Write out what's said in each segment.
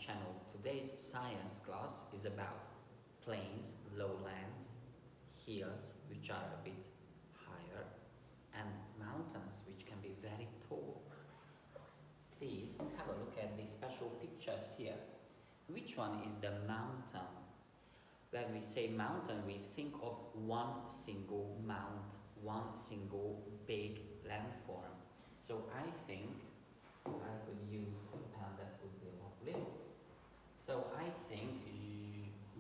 channel. Today's science class is about plains, lowlands, hills which are a bit higher, and mountains which can be very tall. Please have a look at these special pictures here. Which one is the mountain? When we say mountain, we think of one single mount, one single big landform. So I think I could use a pen, that would be lovely. So I think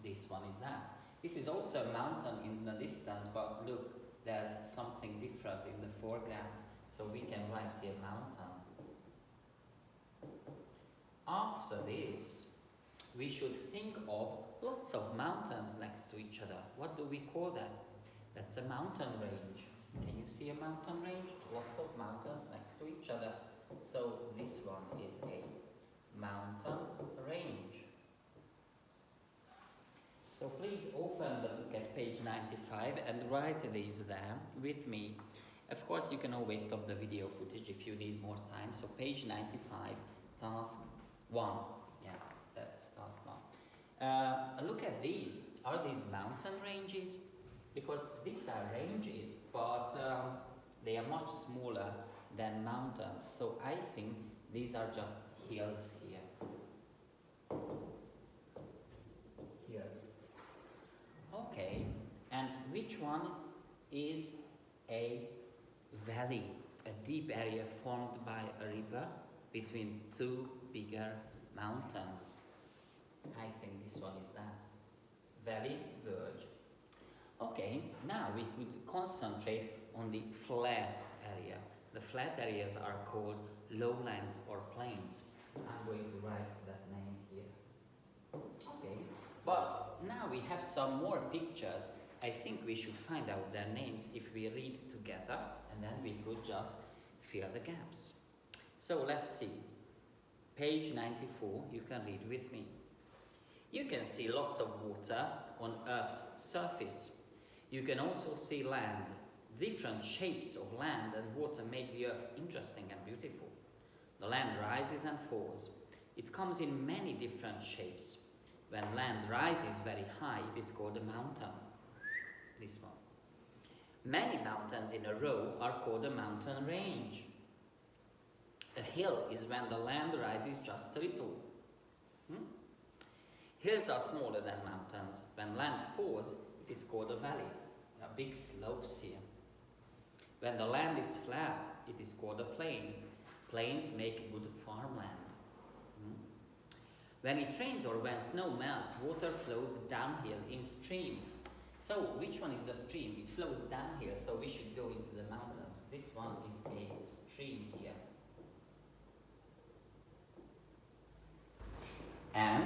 this one is that. This is also a mountain in the distance, but look, there's something different in the foreground. So we can write here mountain. After this, we should think of lots of mountains next to each other. What do we call them? That's a mountain range. Can you see a mountain range? Lots of mountains next to each other. So this one is a mountain range. So please open the book at page 95 and write these there with me. Of course, you can always stop the video footage if you need more time. So page 95, task 1. Yeah, that's task 1. Look at these. Are these mountain ranges? Because these are ranges, but they are much smaller than mountains. So I think these are just hills here. Hills. Okay, and which one is a valley, a deep area formed by a river between two bigger mountains? I think this one is that. Valley, verge. Okay, now we could concentrate on the flat area. The flat areas are called lowlands or plains. I'm going to write that name here. Okay, but now we have some more pictures. I think we should find out their names if we read together, and then we could just fill the gaps. So let's see. Page 94, you can read with me. You can see lots of water on Earth's surface. You can also see land. Different shapes of land and water make the Earth interesting and beautiful. The land rises and falls. It comes in many different shapes. When land rises very high, it is called a mountain. This one. Many mountains in a row are called a mountain range. A hill is when the land rises just a little. Hills are smaller than mountains. When land falls, it is called a valley. There are big slopes here. When the land is flat, it is called a plain. Plains make good farmland. When it rains or when snow melts, water flows downhill in streams. So which one is the stream? It flows downhill, so we should go into the mountains. This one is a stream here. And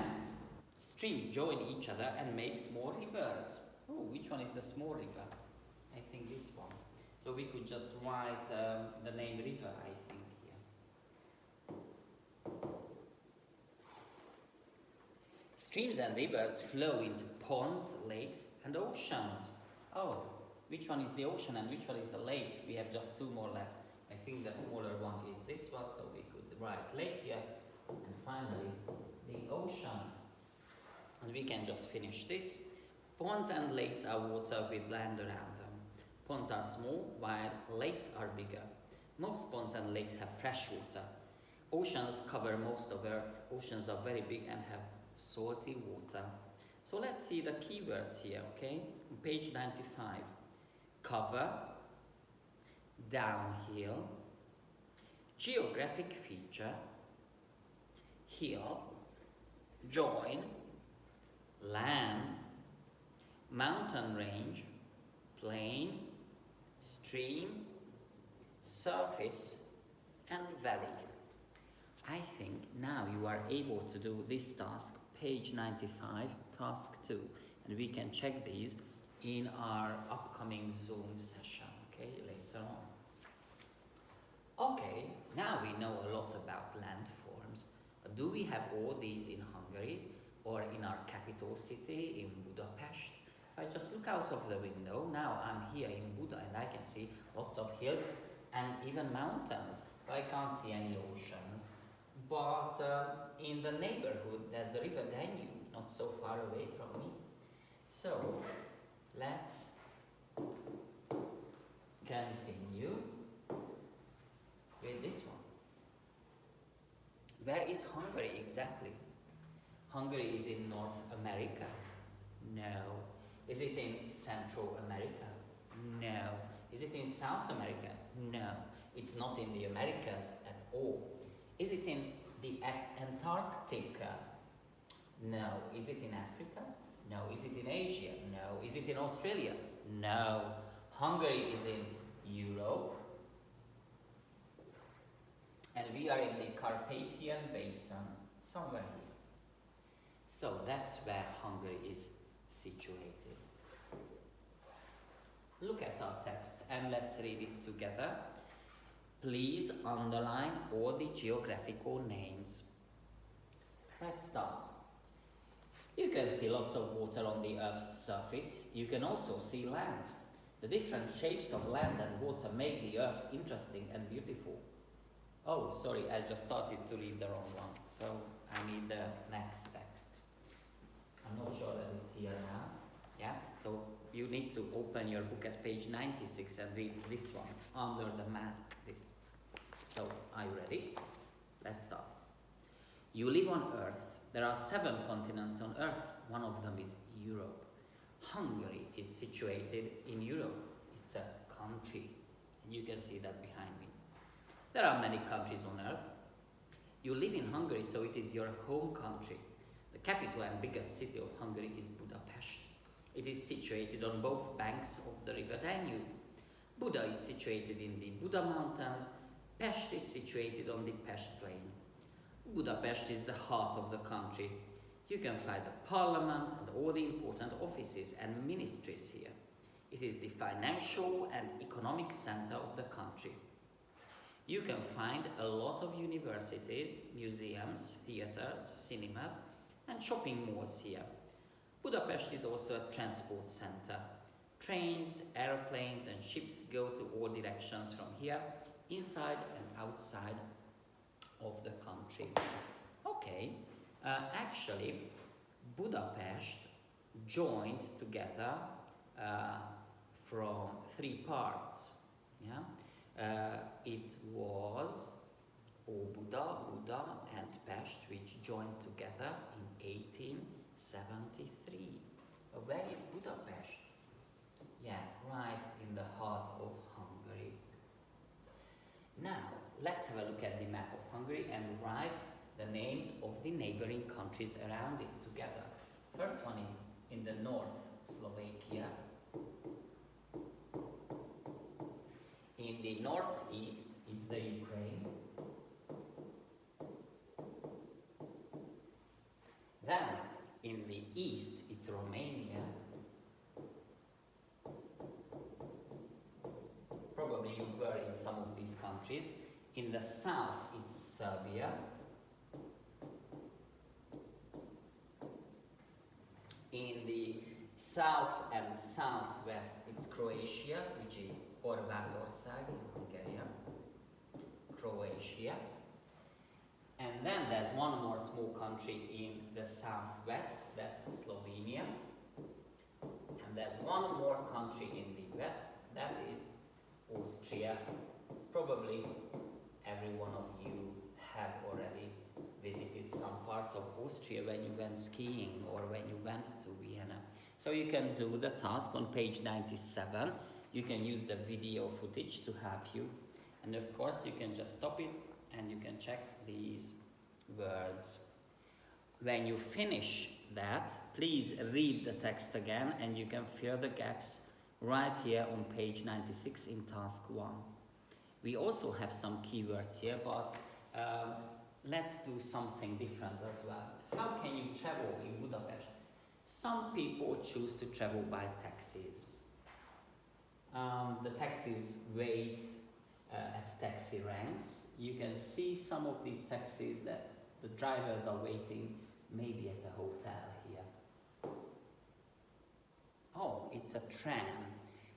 streams join each other and make small rivers. Oh, which one is the small river? I think this one. So we could just write the name river, I think, here. Streams and rivers flow into ponds, lakes, and oceans. Oh, which one is the ocean and which one is the lake? We have just two more left. I think the smaller one is this one, so we could write lake here. And finally, the ocean. And we can just finish this. Ponds and lakes are water with land around them. Ponds are small, while lakes are bigger. Most ponds and lakes have fresh water. Oceans cover most of Earth. Oceans are very big and have salty water. So let's see the keywords here, okay? On page 95. Cover, downhill, geographic feature, hill, join, land, mountain range, plain, stream, surface, and valley. I think now you are able to do this task, page 95, task 2, and we can check these in our upcoming Zoom session, okay, later on. Okay, now we know a lot about landforms. Do we have all these in Hungary or in our capital city, in Budapest? If I just look out of the window, now I'm here in Buda and I can see lots of hills and even mountains. I can't see any oceans. but in the neighborhood there's the river Danube, not so far away from me. So let's continue with this one. Where is Hungary exactly? Hungary is in North America. No. Is it in Central America? No. Is it in South America? No. It's not in the Americas at all. Is it in the Antarctica? No. Is it in Africa? No. Is it in Asia? No. Is it in Australia? No. Hungary is in Europe. And we are in the Carpathian Basin, somewhere here. So that's where Hungary is situated. Look at our text and let's read it together. Please underline all the geographical names. Let's start. You can see lots of water on the Earth's surface. You can also see land. The different shapes of land and water make the Earth interesting and beautiful. Oh, sorry, I just started to read the wrong one, so I need the next text. I'm not sure that it's here now. Yeah, so you need to open your book at page 96 and read this one, under the map, this. So, are you ready? Let's start. You live on Earth. There are 7 continents on Earth. One of them is Europe. Hungary is situated in Europe. It's a country. You can see that behind me. There are many countries on Earth. You live in Hungary, so it is your home country. The capital and biggest city of Hungary is Budapest. It is situated on both banks of the river Danube. Buda is situated in the Buda Mountains. Pest is situated on the Pest Plain. Budapest is the heart of the country. You can find the parliament and all the important offices and ministries here. It is the financial and economic center of the country. You can find a lot of universities, museums, theaters, cinemas, and shopping malls here. Budapest is also a transport center. Trains, airplanes, and ships go to all directions from here, inside and outside of the country. Okay, actually, Budapest joined together from 3 parts. Yeah. It was Óbuda, Buda and Pest, which joined together in 1873. Where is Budapest? Yeah, right in the heart of Hungary. Now, let's have a look at the map of Hungary and write the names of the neighboring countries around it together. First one is in the north, Slovakia. In the northeast is the Ukraine. Then, in the east, it's Romania. Probably you were in some of these countries. In the south, it's Serbia. In the south and southwest, it's Croatia, which is Horvátország in Hungarian. Croatia. And then there's one more small country in the southwest, that's Slovenia. And there's one more country in the west, that is Austria. Probably every one of you have already visited some parts of Austria when you went skiing or when you went to Vienna. So you can do the task on page 97. You can use the video footage to help you. And of course you can just stop it and you can check these words. When you finish that, please read the text again and you can fill the gaps right here on page 96 in task 1. We also have some keywords here, but let's do something different as well. How can you travel in Budapest? Some people choose to travel by taxis. The taxis wait at taxi ranks. You can see some of these taxis that the drivers are waiting maybe at a hotel here. Oh, it's a tram.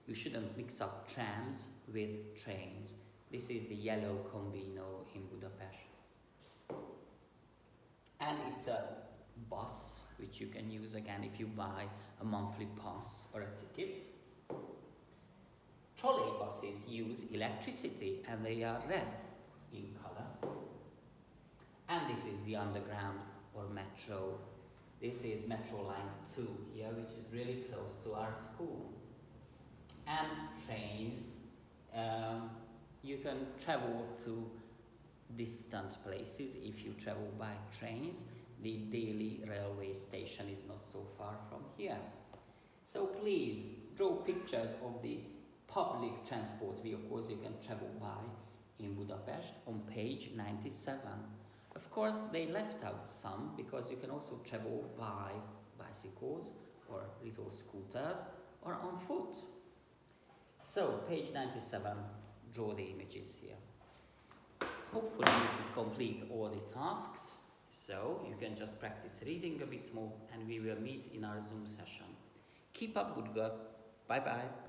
You shouldn't mix up trams with trains. This is the yellow Combino in Budapest. And it's a bus, which you can use again if you buy a monthly pass or a ticket. Trolley buses use electricity and they are red in color. And this is the underground or metro. This is Metro Line 2 here, which is really close to our school. And trains, you can travel to distant places if you travel by trains. The Delhi railway station is not so far from here. So please draw pictures of the public transport vehicles you can travel by in Budapest on page 97. Of course, they left out some because you can also travel by bicycles or little scooters or on foot. So, page 97, draw the images here. Hopefully you could complete all the tasks, so you can just practice reading a bit more and we will meet in our Zoom session. Keep up, good girl. Bye bye.